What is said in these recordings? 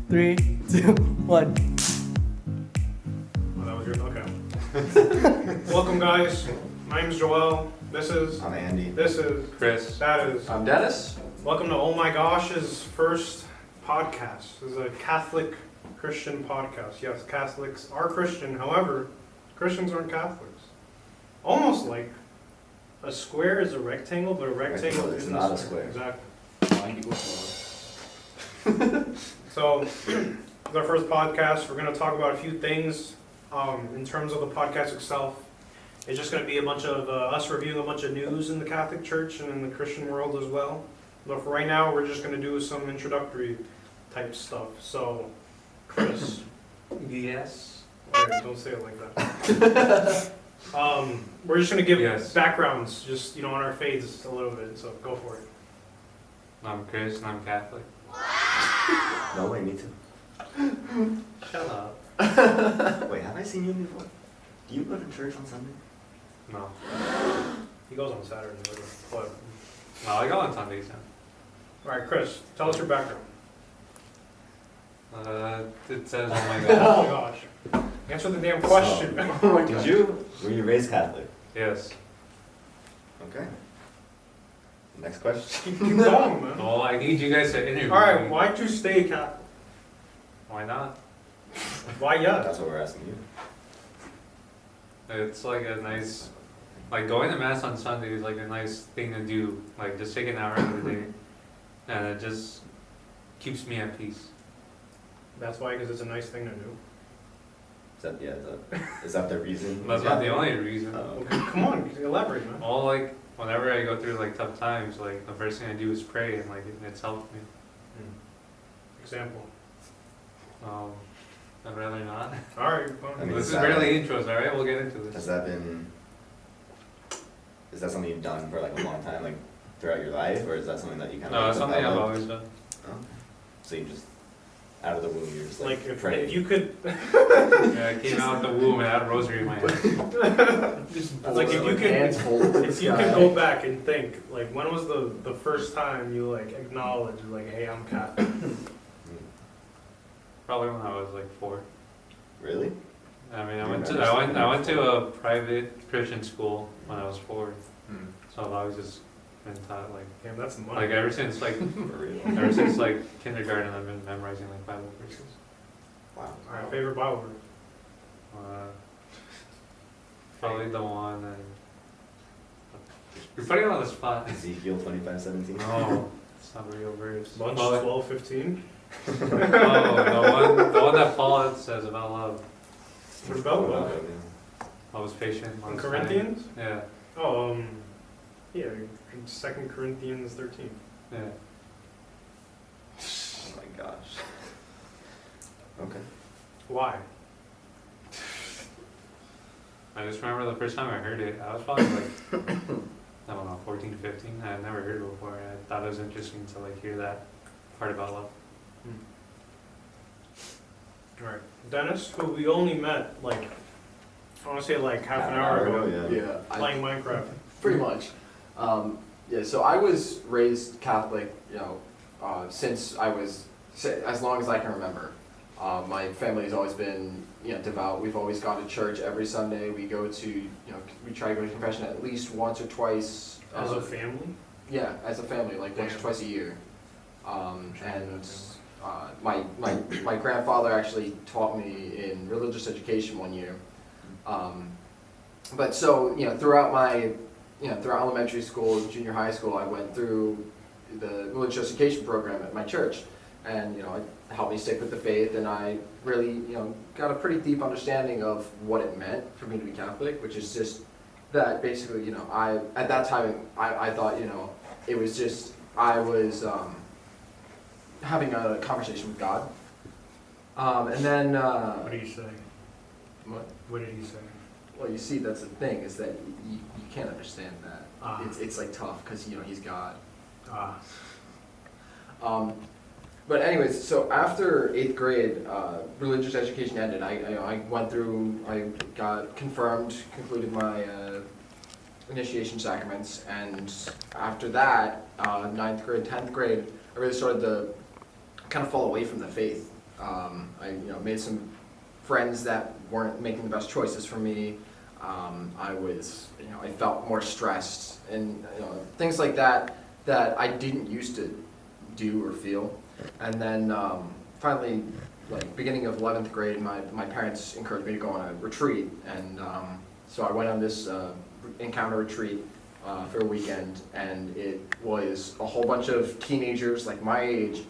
3, 2, 1. Oh, that was good. Okay. Welcome, guys. My name's Joel. This is. I'm Andy. This is. Chris. That is. I'm Dennis. Welcome to Oh My Gosh's first podcast. This is a Catholic Christian podcast. Yes, Catholics are Christian. However, Christians aren't Catholics. Almost like a square is a rectangle, but a rectangle is isn't not a square. Exactly. So, this is our first podcast. We're going to talk about a few things in terms of the podcast itself. It's just going to be a bunch of us reviewing a bunch of news in the Catholic Church and in the Christian world as well. But for right now, we're just going to do some introductory type stuff. So, Chris. Yes. Wait, don't say it like that. We're just going to give backgrounds, just, on our faiths a little bit. So, go for it. I'm Chris and I'm Catholic. No way, me too. Shut up. Wait, have I seen you before? Do you go to church on Sunday? No. He goes on Saturday. But, No, I go on Sundays all right, Chris, tell us your background. now. It says, oh my Oh god. my gosh. Answer the damn question. Were you raised Catholic? Yes. Okay. Next question. Keep going, man. Well, I need you guys to interview Alright, me. why'd you stay Catholic? Why not? Why yes? That's what we're asking you. It's like a nice, like going to Mass on Sunday is like a nice thing to do. Like just take an hour out of the day. And it just keeps me at peace. That's why, because it's a nice thing to do. Is that the reason? That's not the only reason. Oh, Okay, come on, elaborate, man. All like, whenever I go through like tough times, like the first thing I do is pray and like it's helped me. Example. I'd rather not. Alright, I fine. mean, This is that- barely intros, alright? We'll get into this. Is that something you've done for like a long time, like throughout your life, or is that something that you kind of? No, it's something I've always done. Oh. So you just, out of the womb, you're just Like, if praying. you could, Yeah, I came out the womb and had a rosary in my hand. like, if you could go back and think, like, when was the first time you, like, acknowledged, like, hey, I'm Catholic? Probably when I was like 4. Really? I mean, You I went remember to a private Christian school when I was 4. Hmm. So I've always just been taught Damn, that's money. like ever since like For real? ever since like kindergarten I've been memorizing like Bible verses. Wow. Alright, favorite Bible verse? Probably the one and you're putting it on the spot. Ezekiel 25:17. No, it's not a real verse. Lunch Well, 12:15? the one that Paul says about love. What about love? I was patient. I In was Corinthians? kind. Yeah, Oh, yeah, 2 Corinthians 13. yeah. Oh my gosh. Okay. Why? I just remember the first time I heard it. I was probably like, I don't know, 14 to 15. I had never heard it before. And I thought it was interesting to like hear that part about love. Alright, Dennis, who we only met, like, I want to say like half an hour ago, Yeah. playing Minecraft. Pretty much. So I was raised Catholic, since I was, as long as I can remember. My family has always been, devout. We've always gone to church every Sunday. We go to, we try to go to confession at least once or twice. As a family? Yeah, as a family, like once or Damn. twice a year. My grandfather actually taught me in religious education one year. But so, throughout throughout elementary school, junior high school, I went through the religious education program at my church. And, it helped me stick with the faith, and I really, got a pretty deep understanding of what it meant for me to be Catholic, which is just that basically, at that time, I thought, it was just, I was having a conversation with God. And then... What did he say? What? What did he say? Well, you see, that's the thing, is that you can't understand that. Ah. It's like tough, because, he's God. Ah. But anyways, so after 8th grade, religious education ended. I went through, I got confirmed, concluded my initiation sacraments, and after that, 9th grade, 10th grade, I really started to kind of fall away from the faith I made some friends that weren't making the best choices for me. I felt more stressed and things like that I didn't used to do or feel. And then finally, like beginning of 11th grade, my parents encouraged me to go on a retreat, and so I went on this encounter retreat for a weekend, and it was a whole bunch of teenagers like my age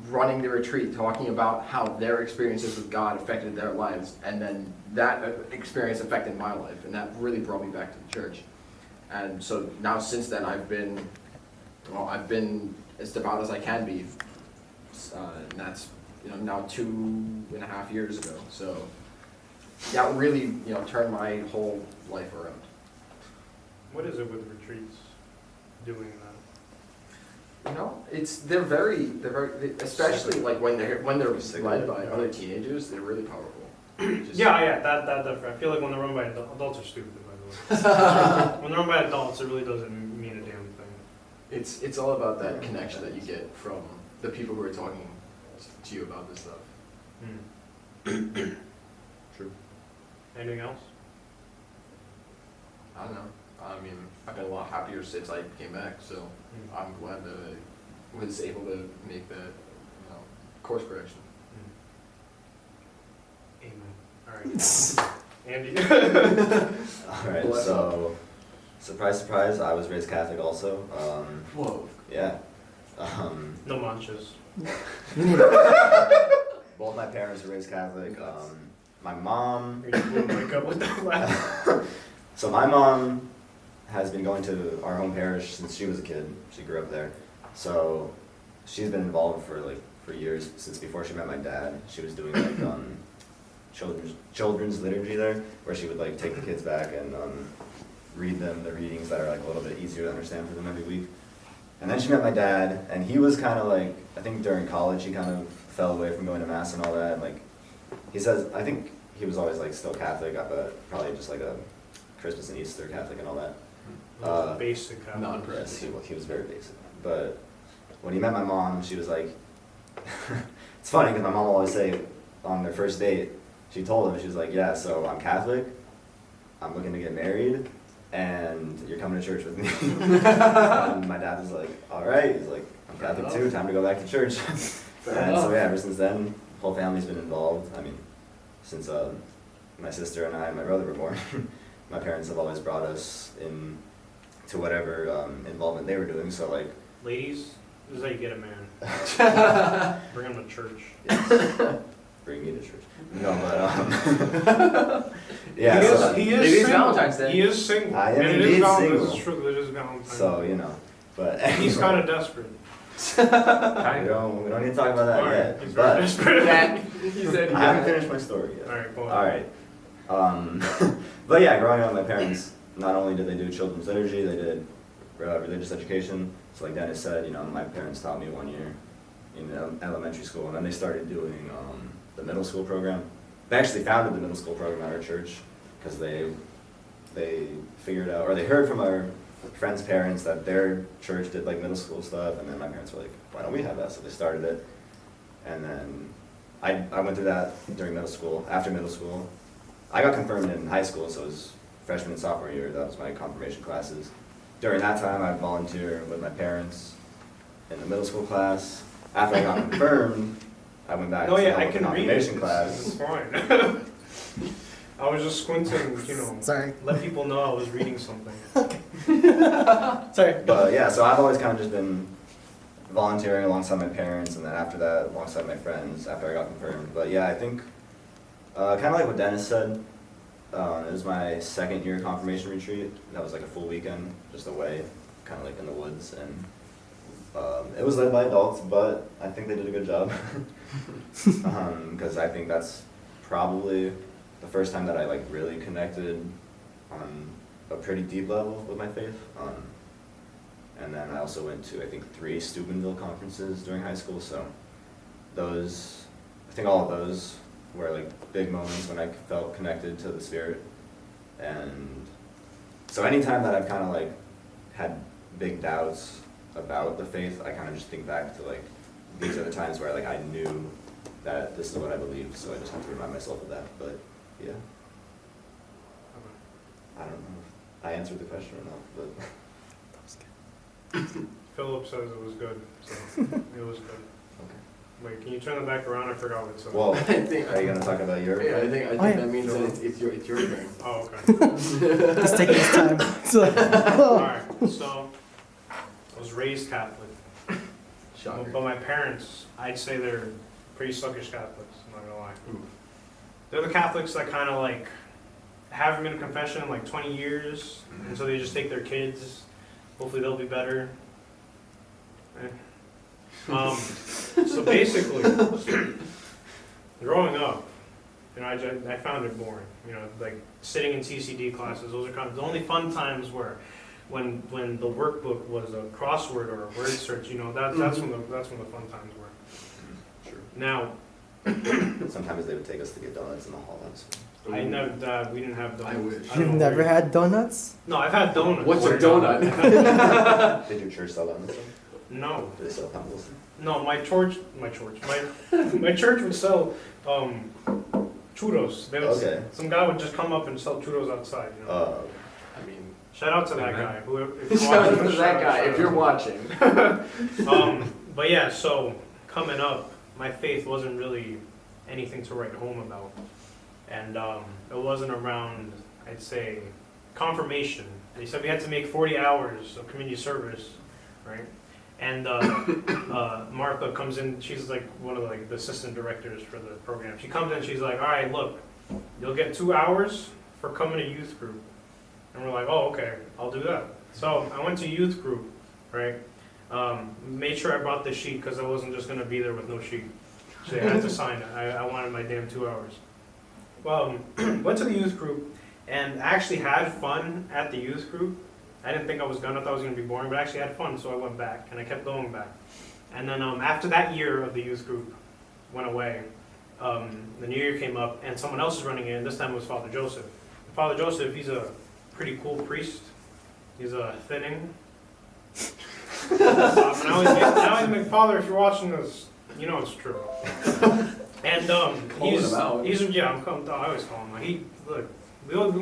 running the retreat, talking about how their experiences with God affected their lives, and then that experience affected my life, and that really brought me back to the church. And so now since then I've been as devout as I can be, and that's now 2.5 years ago. So that really turned my whole life around. What is it with retreats doing that? They're very especially like when they're led by other teenagers, they're really powerful. That definitely. I feel like when they're run by adults are stupid, by the way. When they're run by adults, it really doesn't mean a damn thing. It's all about that connection that you get from the people who are talking to you about this stuff. True. Anything else? I don't know. I mean, I've been a lot happier since I came back, so I'm glad that I was able to make that course correction. Amen. Alright. Andy. Alright, so surprise, surprise, I was raised Catholic also. Whoa. Yeah. No manchas. Both my parents were raised Catholic. My mom. Are you going to wake up with that laugh? So my mom has been going to our home parish since she was a kid. She grew up there. So she's been involved for years, since before she met my dad. She was doing children's liturgy there, where she would take the kids back and read them the readings that are a little bit easier to understand for them every week. And then she met my dad, and he was kind of I think during college he kind of fell away from going to mass and all that. He says, I think he was always still Catholic, but probably just a Christmas and Easter Catholic and all that. Basic Catholic. Non-press. He was very basic. But when he met my mom, she was like, it's funny because my mom will always say on their first date, she told him, she was like, yeah, so I'm Catholic, I'm looking to get married, and you're coming to church with me. And my dad was like, all right. He's like, I'm Catholic too, time to go back to church. And so yeah, ever since then, the whole family's been involved. I mean, since my sister and I and my brother were born, my parents have always brought us in to whatever involvement they were doing. So ladies, this is how you get a man. Bring him to church. Yes. Bring me to church. No, but yeah. He is it is single. Valentine's Day. He is single. I am and it indeed is single. This is true. It is Valentine's. So but he's kind of desperate. we don't need to talk about that yet. He's But very desperate. He said I haven't finished my story yet. Alright, go on. Alright. But yeah, growing up, my parents, not only did they do children's liturgy, they did religious education. So like Dennis said, my parents taught me 1 year in elementary school, and then they started doing the middle school program. They actually founded the middle school program at our church because they figured out, or they heard from our friends' parents that their church did middle school stuff, and then my parents were like, why don't we have that? So they started it, and then I went through that during middle school. After middle school, I got confirmed in high school, so it was freshman and sophomore year. That was my confirmation classes. During that time, I volunteered with my parents in the middle school class. After I got confirmed, I went back to I the can read confirmation it. class. It's fine. I was just squinting, Sorry. let people know I was reading something. Sorry. But yeah, so I've always kind of just been volunteering alongside my parents, and then after that, alongside my friends, after I got confirmed. But yeah, I think, kind of like what Dennis said, it was my second year confirmation retreat. That was a full weekend, just away, kind of in the woods, and it was led by adults, but I think they did a good job. Because I think that's probably the first time that I really connected on a pretty deep level with my faith. And then I also went to, I think, 3 Steubenville conferences during high school, so I think all of those were big moments when I felt connected to the Spirit. And so anytime that I've kind of had big doubts about the faith, I kind of just think back to these are the times where I knew that this is what I believe, so I just have to remind myself of that. But yeah, I don't know if I answered the question or not, but Philip says it was good, so it was good. okay. Wait, can you turn it back around? I forgot what it said. Well, I think. are you gonna talk about your? Yeah, I think yeah. that means that it's your turn. Oh, okay. He's taking his time. So, Alright, so I was raised Catholic. Shocker. But my parents, I'd say they're pretty suckish Catholics, I'm not gonna lie. Ooh. They're the Catholics that kind of like haven't been to confession in like 20 years, and so they just take their kids. Hopefully they'll be better. So basically, growing up, you know, I found it boring. You know, like sitting in TCD classes, those are kind of the only fun times where, when the workbook was a crossword or a word search, you know, that's when the fun times were. Sure. Now, Sometimes they would take us to get donuts in the hall. That's I never, we didn't have donuts. I wish. don't you've know never where- had donuts? No, I've had donuts. What's a Where- donut? Did your church sell donuts? No, Did they sell humbles? no, my church would sell churros. They would, Okay. Some guy would just come up and sell churros outside. You know? I mean, Shout out to that Amen. guy. If you're shout out watching, to that guy if you're watching. But yeah, so coming up, my faith wasn't really anything to write home about, and it wasn't around, I'd say, confirmation. They said we had to make 40 hours of community service, right? And Martha comes in. She's like one of the assistant directors for the program. She comes in. She's like, "All right, look, you'll get 2 hours for coming to youth group." And we're like, "Oh, okay, I'll do that." So I went to youth group, right? Made sure I brought the sheet because I wasn't just gonna be there with no sheet. So I had to sign it. I wanted my damn 2 hours. Well, went to the youth group and actually had fun at the youth group. I didn't think I was gonna. I thought it was gonna be boring, but I actually had fun, so I went back and I kept going back. And then after that year of the youth group went away, the new year came up and someone else is running in. This time it was Father Joseph. Father Joseph, he's a pretty cool priest. He's a thinning. Now he's my father. If you're watching this, you know it's true. And Calling him out. I always call him.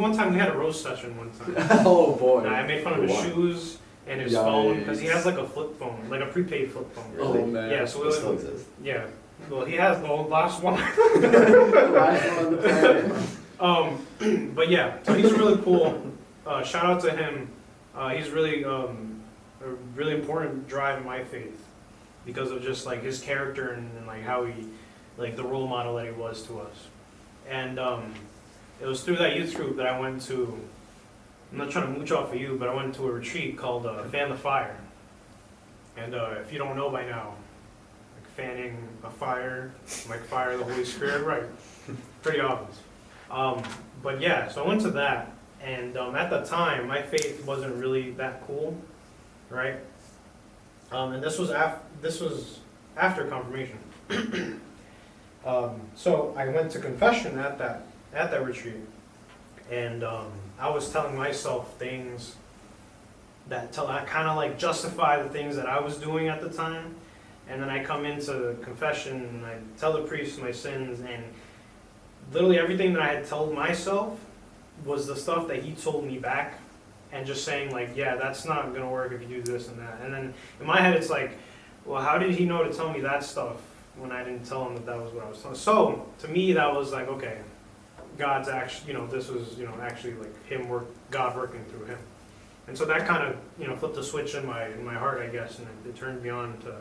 One time we had a roast session one time. Oh boy. I made fun of his shoes and his phone because he has like a flip phone, like a prepaid flip phone. Oh man. Yeah, so It still exists. yeah. Well, he has the last one. Last one on the planet. But yeah, so he's really cool. Shout out to him. He's really a really important drive in my faith because of just like his character and like how he, like the role model that he was to us. And it was through that youth group that I went to. I'm not trying to mooch off of you, but I went to a retreat called Fan the Fire. And if you don't know by now, like fanning a fire, like fire the Holy Spirit, right? Pretty obvious. But yeah, so I went to that, and at the time, my faith wasn't really that cool, right? And this was after confirmation. So I went to confession at that retreat, and I was telling myself things that kind of like justify the things that I was doing at the time, and then I come into confession and I tell the priest my sins, and literally everything that I had told myself was the stuff that he told me back, and just saying like, yeah, that's not gonna work if you do this and that. And then in my head it's like, well, how did he know to tell me that stuff when I didn't tell him that was what I was telling? So to me that was like, okay, God's actually, this was, actually like God working through him. And so that kind of, flipped a switch in my heart, I guess, and it turned me on to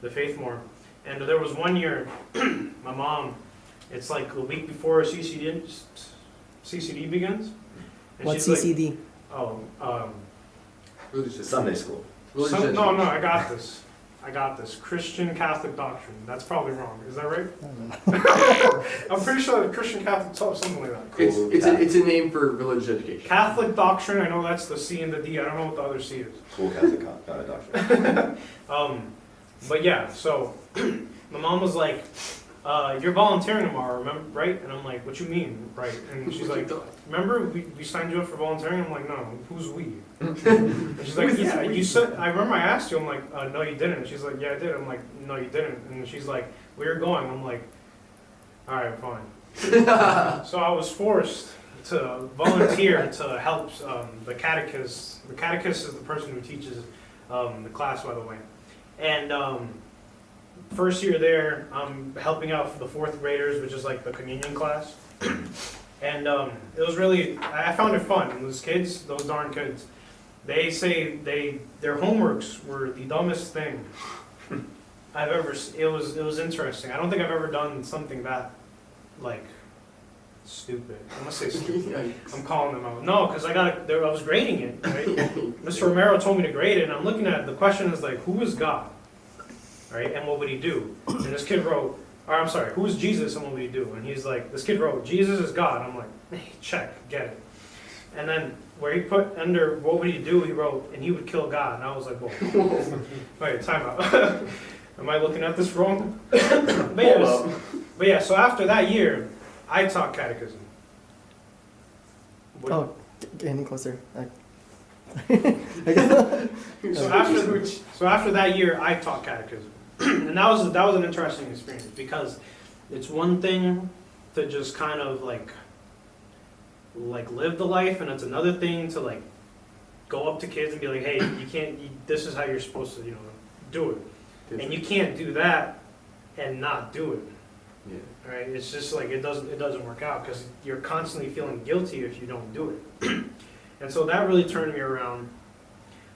the faith more. And there was one year, my mom, it's like a week before CCD begins. And What's she's CCD? Like, Religious. Sunday school. Religious no, education. I got this. Christian Catholic doctrine. That's probably wrong. Is that right? I don't know. I'm pretty sure that Christian Catholic taught something like that. Cool. It's a name for religious education. Catholic doctrine, I know that's the C and the D. I don't know what the other C is. Cool Catholic doctrine. But yeah, so my mom was like, you're volunteering tomorrow, remember, right? And I'm like, what you mean, right? And she's like, remember we signed you up for volunteering? I'm like, no, who's we? And she's like, yeah, you said, I remember I asked you. I'm like, no, you didn't. And she's like, yeah, I did. I'm like, no, you didn't. And she's like, where you're going? I'm like, All right, fine. So I was forced to volunteer to help the catechist. The catechist is the person who teaches the class, by the way. And first year there, I'm helping out for the fourth graders, which is like the communion class. And it was really, I found it fun. And those kids, those darn kids, they say their homeworks were the dumbest thing I've ever. It was interesting. I don't think I've ever done something that like stupid. I'm gonna say stupid. I'm calling them out. No, because I was grading it. Right? Mr. Romero told me to grade it, and I'm looking at it. The question is like, who is God? Right? And what would he do? And this kid wrote, or I'm sorry, who is Jesus and what would he do? And he's like, this kid wrote, Jesus is God. I'm like, hey, check, get it. And then where he put under what would he do, he wrote, and he would kill God. And I was like, whoa. Wait, time out. Am I looking at this wrong? But yeah, so after that year, I taught catechism. Oh, getting closer. So after that year, I taught catechism, and that was an interesting experience because it's one thing to just kind of like live the life, and it's another thing to like go up to kids and be like, hey, you can't. This is how you're supposed to, do it. And you can't do that and not do it. Yeah. Right? It's just like it doesn't work out because you're constantly feeling guilty if you don't do it. And so that really turned me around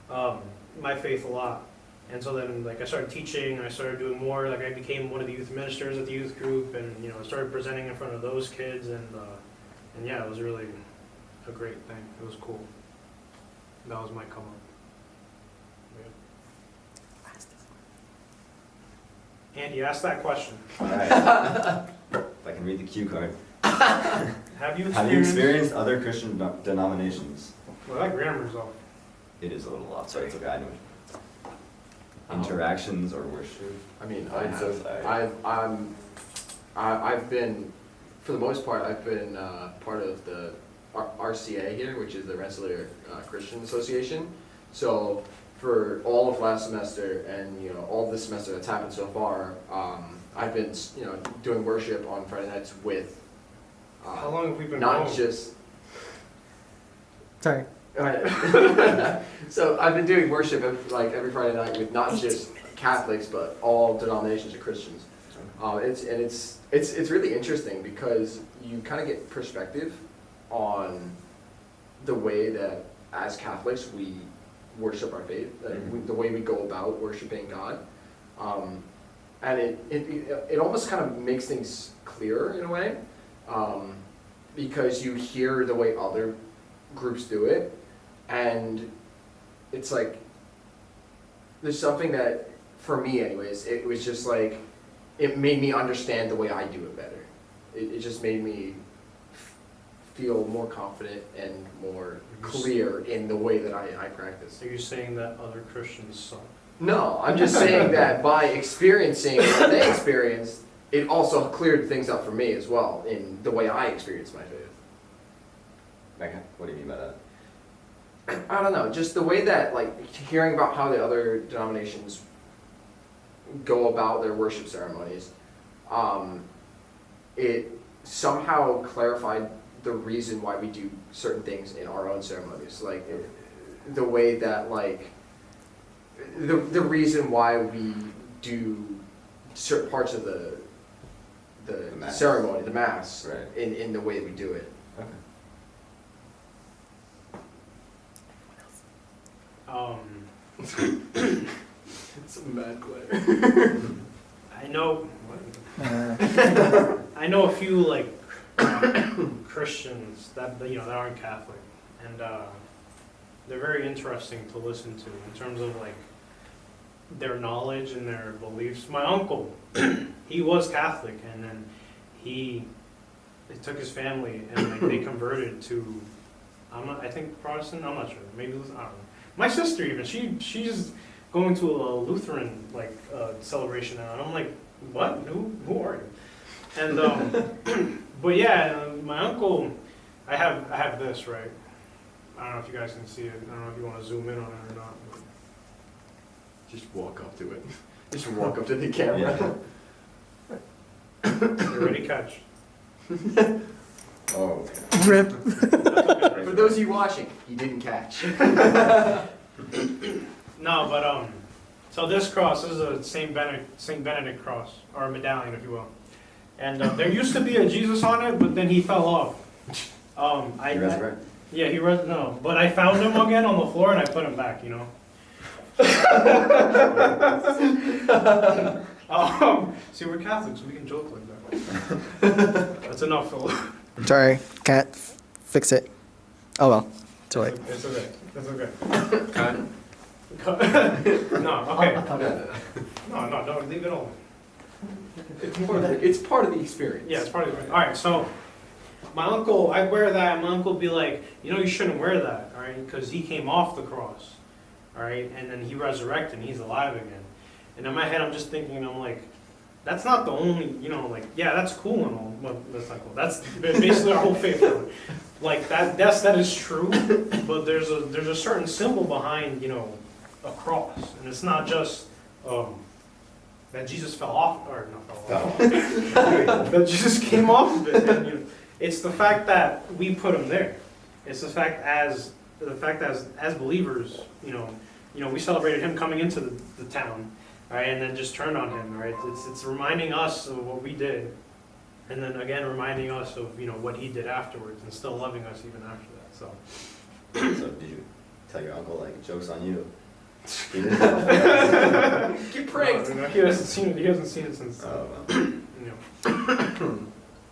my faith a lot. And so then like I started teaching and I started doing more. Like I became one of the youth ministers at the youth group, and I started presenting in front of those kids, and yeah, it was really a great thing. It was cool. That was my come up. Andy, ask that question. All right. If I can read the cue card. Have you experienced other Christian denominations? Well, that grammar's off. It is a little off, sorry. It's okay, I know. Interactions or worship? I mean, I'm so sorry. I've been, for the most part, I've been part of the RCA here, which is the Rensselaer Christian Association. So for all of last semester and all of this semester that's happened so far, I've been doing worship on Friday nights with how long have we been not going? just Sorry. So I've been doing worship every Friday night with not just Catholics but all denominations of Christians. It's really interesting because you kind of get perspective on the way that as Catholics we worship our faith, the way we go about worshiping God, and it almost kind of makes things clearer in a way, because you hear the way other groups do it, and it's like there's something that for me anyways, it was just like it made me understand the way I do it better. It just made me feel more confident and more clear in the way that I practice. Are you saying that other Christians suck? No, I'm just saying that by experiencing what they experienced, it also cleared things up for me as well in the way I experience my faith. Okay. What do you mean by that? I don't know, just the way that, hearing about how the other denominations go about their worship ceremonies, it somehow clarified the reason why we do certain things in our own ceremonies. The way that, the reason why we do certain parts of the Mass. ceremony, the Mass, Right. in the way we do it. Okay. It's a mad glare. I know a few Christians that that aren't Catholic, and they're very interesting to listen to in terms of their knowledge and their beliefs. My uncle, he was Catholic, and then it took his family and they converted to I think Protestant. I'm not sure. Maybe I don't know. My sister even she's going to a Lutheran celebration now, and I'm like, what? Who are you? And but yeah, my uncle, I have this right. I don't know if you guys can see it. I don't know if you want to zoom in on it or not. But. Just walk up to it. Just walk up to the camera. Get ready, catch. Oh, Rip. For those of you watching, he didn't catch. No, but so this cross is a Saint Benedict cross, or a medallion, if you will. And there used to be a Jesus on it, but then he fell off. he resurrected. Yeah, no, but I found him again on the floor and I put him back. See, we're Catholics, we can joke like that. That's enough, Philip. Sorry, can't fix it. Oh well, too late. It's okay. It's okay. Cut. No, okay. No, don't leave it alone. It's part of the experience. Yeah, it's part of it. All right, so my uncle, I wear that, and my uncle would be like, you shouldn't wear that, all right, because he came off the cross, all right, and then he resurrected, and he's alive again. And in my head, I'm just thinking, I'm like, that's not the only, yeah, that's cool and all, well, that's not cool. That's basically our whole faith. Like that is true, but there's a certain symbol behind, a cross, and it's not just that Jesus fell off, or not fell off, that Jesus came off of it. And, it's the fact that we put him there. It's the fact as believers, we celebrated him coming into the town, right, and then just turned on him, right. It's reminding us of what we did, and then again reminding us of what he did afterwards, and still loving us even after that. So did you tell your uncle like jokes on you? He didn't know. Get pranked. No, he hasn't seen it. He hasn't seen it since. Oh,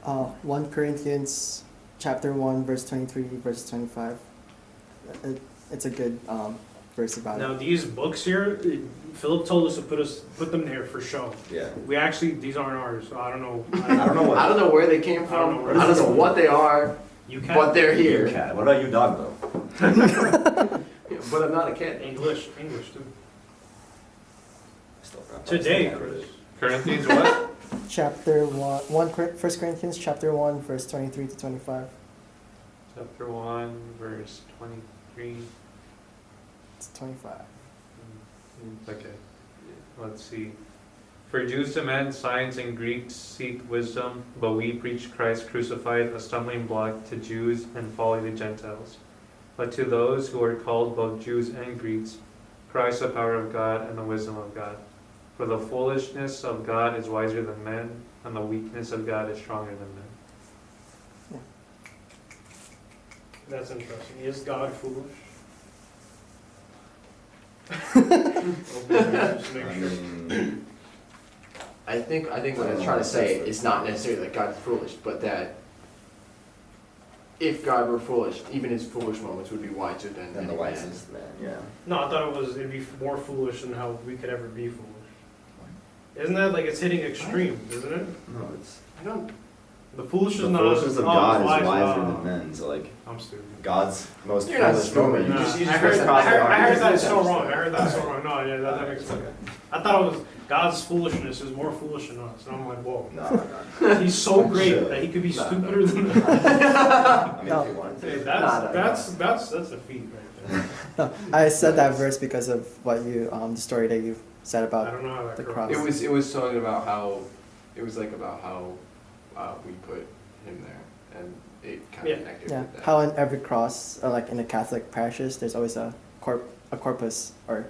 well. 1 Corinthians chapter 1 verse 23 verse 25. It's a good verse about Now it. these books here, Philip told us to put them there for show. Yeah. We actually, these aren't ours, so I don't know. I don't know what. I don't know where they came I don't know from. where I don't know what they are, You can. but they're You here. cat. What about you, dog though? But I'm not a kid. English too. Still proud. Today, Chris. Corinthians what? Chapter 1 First Corinthians chapter 1 verse 23 to 25. Chapter 1, verse 23. It's 25. Okay, let's see. For Jews demand signs and Greeks seek wisdom, but we preach Christ crucified, a stumbling block to Jews and folly to Gentiles. But to those who are called, both Jews and Greeks, Christ the power of God and the wisdom of God. For the foolishness of God is wiser than men, and the weakness of God is stronger than men. That's interesting. Is God foolish? Just make I sure. mean, I think what I'm trying to say is not necessarily that God's foolish, but that if God were foolish, even his foolish moments would be wiser than and the any man. wisest man, yeah. No, I thought it'd be more foolish than how we could ever be foolish. Isn't that like it's hitting extremes, isn't it? No, it's I don't. The foolishness the not foolishness of oh, God it's is wiser oh. than men. So like I'm stupid. God's most You're not foolish stupid. moment. You Nah, just I cross the heard that arteries. so wrong. I heard that so wrong. No, yeah, that makes It's sense. okay. I thought it was God's foolishness is more foolish than us, and I'm like, whoa. No. He's so great Sure. that he could be No, stupider than us. I mean, No. if you wanted Hey, to. that's a feat right there. I said that verse because of what you the story that you said I about don't know how that the cross. cross. It was talking about how we put him there, and it kind Yeah. of connected Yeah, with that. how in every cross, or like in the Catholic parishes, there's always a corpus or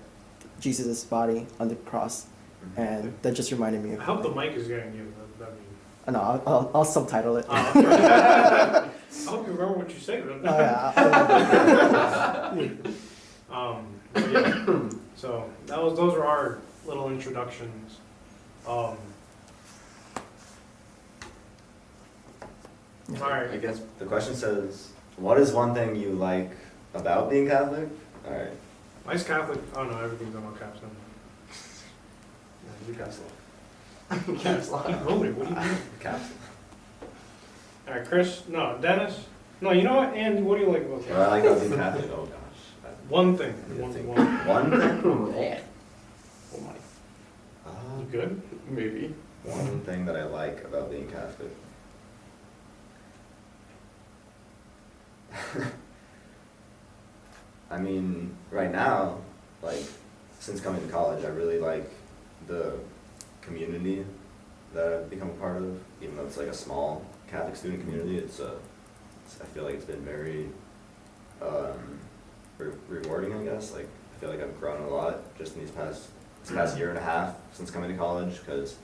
Jesus' body on the cross, and that just reminded me I of. hope the mic is getting you. That No, I'll subtitle it. I hope you remember what you said. Oh, yeah. But yeah. So those are our little introductions. All right. I guess The question says, what is one thing you like about being Catholic? Alright. Mine's Catholic. Oh no, everything's on my caps now. Yeah, you caps Caps lock. Keep rolling. What do you mean? Caps. All right, Chris. No, Dennis. No, you know what, Andy? What do you like about What I Catholic? like about being Catholic, oh gosh. One thing. I One. think One. one thing? Oh man. Oh my. You good? Maybe. One thing that I like about being Catholic. I mean, right now, like, since coming to college, I really like the community that I've become a part of, even though it's like a small Catholic student community. I feel like it's been very rewarding, I guess. Like, I feel like I've grown a lot just in this past year and a half since coming to college, because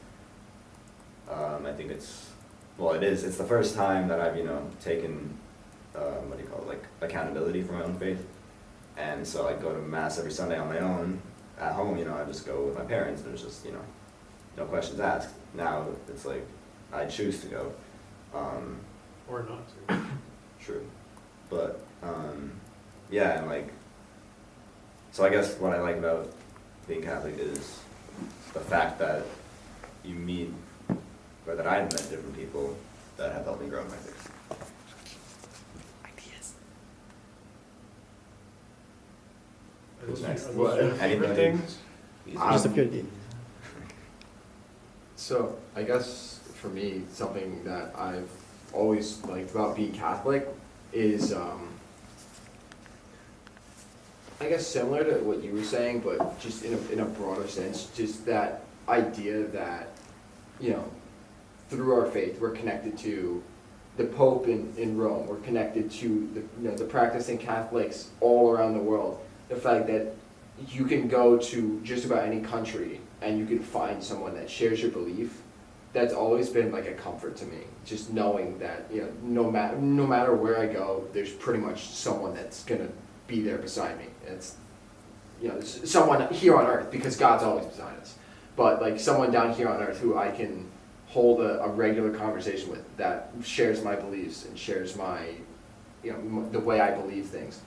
I think it's the first time that I've, taken, what do you call it, like accountability for my own faith. And so I go to mass every Sunday on my own. At home, I just go with my parents. There's just, no questions asked. Now it's like I choose to go. Or not to. True. But, yeah, and like, so I guess what I like about being Catholic is the fact that you meet, or that I've met different people that have helped me grow in my faith. Who's next? Are those your favorite Anybody? things? Just a few ideas. So I guess for me, something that I've always liked about being Catholic is, I guess similar to what you were saying, but just in a broader sense, just that idea that, through our faith, we're connected to the Pope in Rome, we're connected to the practicing Catholics all around the world. The fact that you can go to just about any country and you can find someone that shares your belief, that's always been like a comfort to me. Just knowing that, no matter where I go, there's pretty much someone that's gonna be there beside me. It's, someone here on earth, because God's always beside us. But like someone down here on earth who I can hold a regular conversation with that shares my beliefs and shares my, the way I believe things.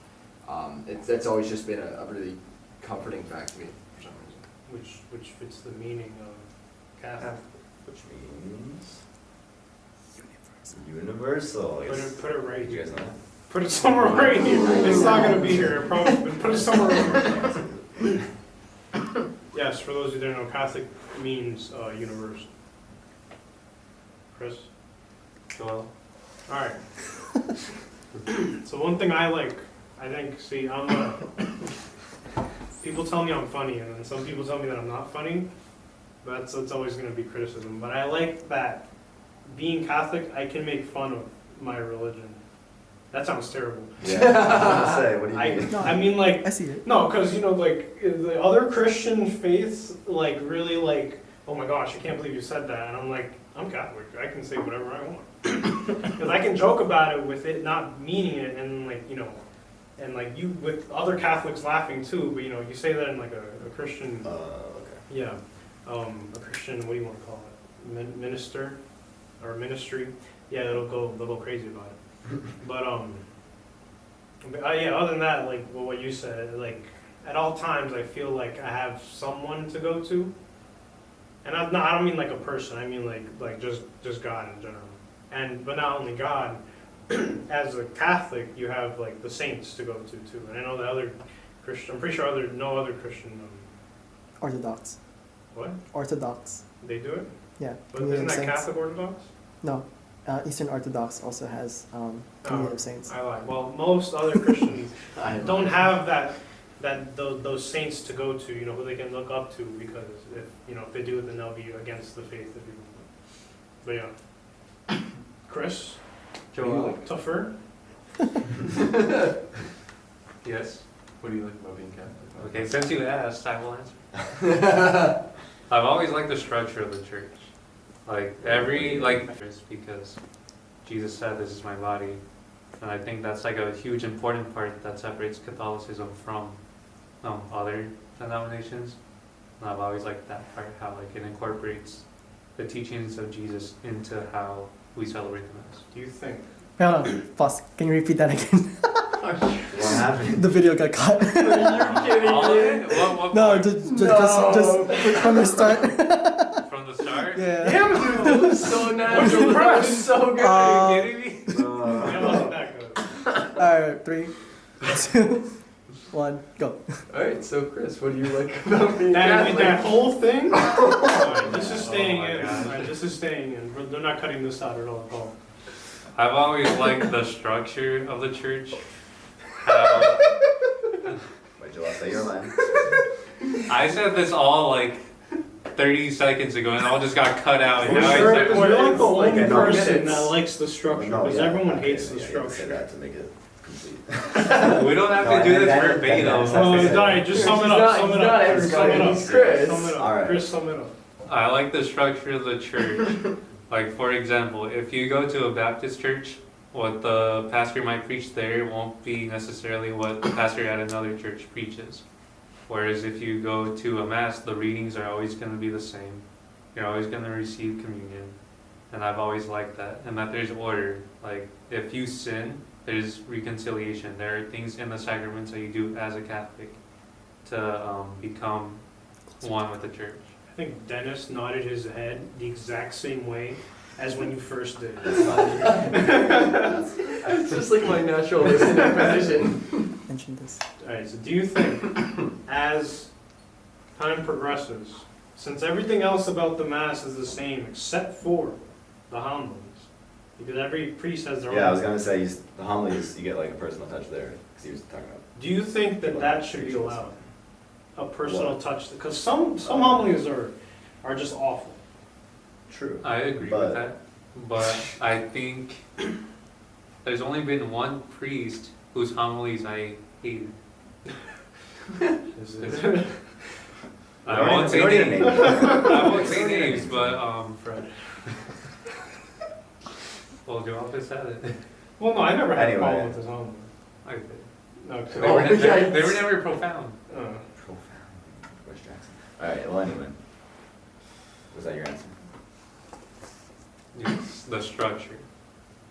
That's always just been a really comforting fact to me for some reason. Which fits the meaning of Catholic. Which means universal. Put it right Did you here. guys know that? Put it somewhere right here. It's not gonna be here, I promise, but put it somewhere right here. Yes, for those who don't know, Catholic means universal. Chris? Joel? Alright. So one thing I think, people tell me I'm funny, and then some people tell me that I'm not funny. That's always going to be criticism. But I like that being Catholic, I can make fun of my religion. That sounds terrible. Yeah, I was gonna say, what do you mean? I mean, like, I see it. no, because, the other Christian faiths, really, oh my gosh, I can't believe you said that. And I'm like, I'm Catholic. I can say whatever I want. Because I can joke about it with it not meaning it, and and you with other Catholics laughing too. But you say that in like a Christian, Okay. yeah, a Christian. What do you want to call it? Minister or ministry? Yeah, they'll go crazy about it. But yeah. Other than that, what you said, at all times I feel like I have someone to go to, and I don't mean like a person. I mean like just God in general. But not only God. As a Catholic, you have the saints to go to too, and I know the other Christian. I'm pretty sure no other Christian. Orthodox. What? Orthodox. They do it? Yeah. But Communion isn't that of Saints. Catholic Orthodox? No. Eastern Orthodox also has Communion of Saints. I lied. Well, most other Christians I don't have those saints to go to. Who they can look up to, because if they do it, then they'll be against the faith of people. But yeah, Chris. Joel? Tougher. Yes? What do you like about being Catholic? Okay, since you asked, I will answer. I've always liked the structure of the church. Because Jesus said, "This is my body." And I think that's a huge important part that separates Catholicism from other denominations. And I've always liked that part, how it incorporates the teachings of Jesus into how we celebrate the Mass. Do you think? Hold on. Pause. Can you repeat that again? What happened? The video got cut. All of it? What No, part? just from the start. From the start? Yeah. Damn, dude, That was so natural. What's That was so good. Are you kidding me? That wasn't that good. Alright, 3, 2, 1, go. Alright, so Chris, what do you like about being That Catholic? whole thing. Alright, this is staying Oh my in. gosh. Alright, this is staying in. They're not cutting this out at all. Paul. I've always liked the structure of the church. How Wait, Joel, say your line. I said this all 30 seconds ago, and all just got cut out. And We're now sure, it's because you're like the Like, only I know person minutes. that likes the structure, No, because yeah, everyone okay, hates the yeah, you can say structure. that to make it complete. we don't have No, to do and this that- verbatim. that's- Oh, alright, just sum it up, sum it up. He's Sum it up. He's Chris. Sum it up. Alright. Chris, sum it up. I like the structure of the church. Like, for example, if you go to a Baptist church, what the pastor might preach there won't be necessarily what the pastor at another church preaches. Whereas if you go to a mass, the readings are always going to be the same. You're always going to receive communion. And I've always liked that. And that there's order. Like, if you sin, there's reconciliation. There are things in the sacraments that you do as a Catholic to become one with the church. I think Dennis nodded his head the exact same way as when you first did. It's just like my natural listening position. Mention this. Alright, so do you think, as time progresses, since everything else about the Mass is the same except for the homilies, because every priest has their own. Yeah, I was gonna say, the homilies, you get like a personal touch there, because he was talking about. Do you think that that should be allowed? A personal touch? Because some homilies are just awful. True. I agree But- with that. But I think there's only been one priest whose homilies I hated. Is it? I won't say We don't need a names. name. I won't say We don't need a names, name. but Fred. well, Joel just said it. Well, no, I never had a Anyway. problem with his homily. I did. Okay. They were, Oh, yeah. they were never profound. Profound. Where's Jackson? Alright, well anyway. Was that your answer? It's the structure.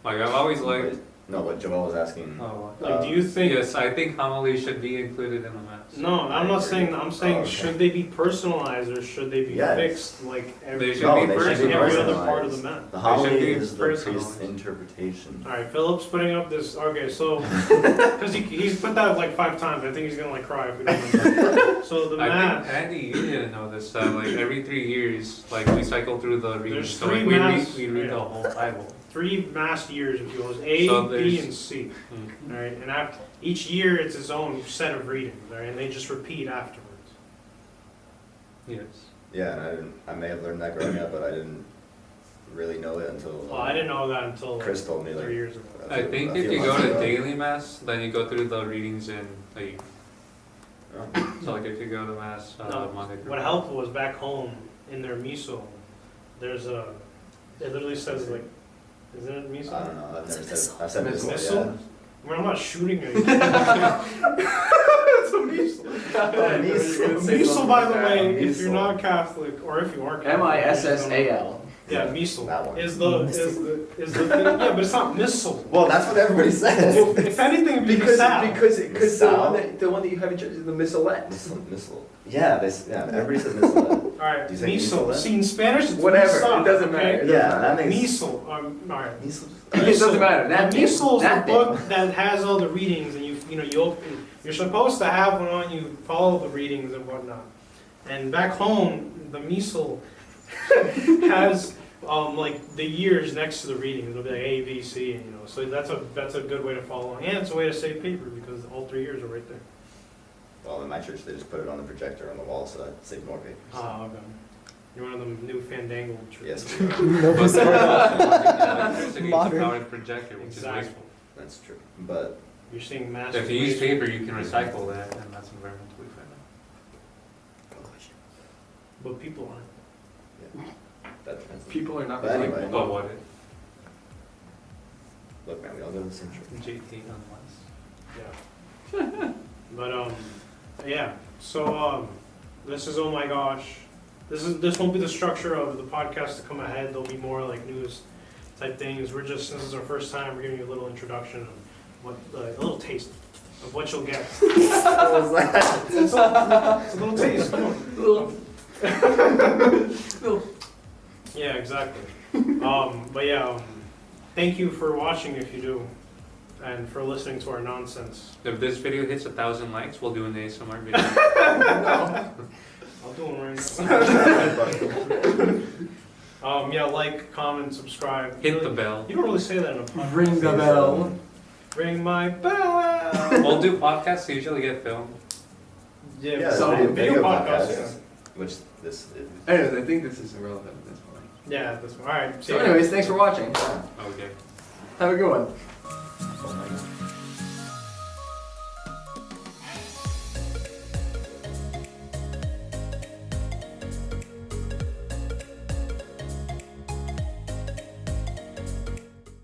Like I've always liked. No, what Joel was asking. Oh, Like, do you think? yes, I think homilies should be included in the mass. No, I'm not saying. I'm saying, Oh, okay. should they be personalized or should they be Yes. fixed like every, They should No, be they should be every other personalized. part of the Mass? The They should homily be is the priest's personalized. interpretation. All right, Philip's putting up this. Okay, so because he's put that like 5 times, I think he's gonna like cry if we don't. So the I Mass. think Andy, you didn't know this. Like every 3 years, like we cycle through the readings. There's So like, 3 we mass- read the yeah. whole Bible. 3 Mass years, if you will, A, So B, there's- and C. Mm. All right, and after each year, it's its own set of readings. All right, and they just repeat afterwards. Yes. Yeah, and I may have learned that growing up, but I didn't really know it until Well, I didn't know that until like, Chris told me 3 like. years ago. I think if you go to daily mass, then you go through the readings in a year. So like if you go to mass No, Monday through What helped was back home in their miso. There's a. It literally says like, isn't it miso? I don't know. I've never said. I've said Missile. missile. Missile? I mean, I'm not shooting at you. It's a miso. A miso, by the way, if you're Missile. not Catholic or if you are Catholic. MISSAL. Yeah, missile. That one. Is the thing. Yeah, but it's not missile. Well, that's what everybody says. Well, if anything, it'd be sound. because the Sal? one that you have in church is the missalette. Missile. Yeah, everybody says missile. All right, Do you say missile. missile? See, in Spanish, it's Whatever, misa, it doesn't okay? matter. Yeah, that makes. Missile. All right. Missile. It doesn't matter. That thing, Missile is the that thing. book that has all the readings, and you open. You're supposed to have one on you, follow the readings and whatnot. And back home, the missile has like the years next to the readings. It'll be like A, B, C, and so that's a good way to follow along, and it's a way to save paper because all 3 years are right there. Well, in my church, they just put it on the projector on the wall, so that saved more paper. Oh, okay. You're one of them new fandangled churches. Yes, we are. No, But sorry. it's a Modern. powered projector, which Exactly. is wasteful. That's true. But You're seeing mass. If you use paper, you can recycle that, and that's environmentally friendly. But people aren't. that depends. People are not But anyway. recyclable. But what if Look, man, we all go to the same church. JT unless? Yeah. But yeah. So this is oh my gosh. This won't be the structure of the podcast to come ahead. There'll be more like news type things. This is our first time. We're giving you a little introduction of what a little taste of what you'll get. What was that? It's a little taste. Come on. Yeah, exactly. But yeah, thank you for watching if you do, and for listening to our nonsense. If this video hits 1,000 likes, we'll do an ASMR video. I'll do one right now. Yeah, like, comment, subscribe. Hit the bell. You don't really say that in a podcast. Ring the bell. Ring my bell. We'll do podcasts that usually get filmed. Yeah, Yeah, so video video podcasts. podcasts. which this is. Anyways, I think this is irrelevant at this point. Yeah, this one. All right. See So you. anyways, thanks for watching. Okay. Have a good one.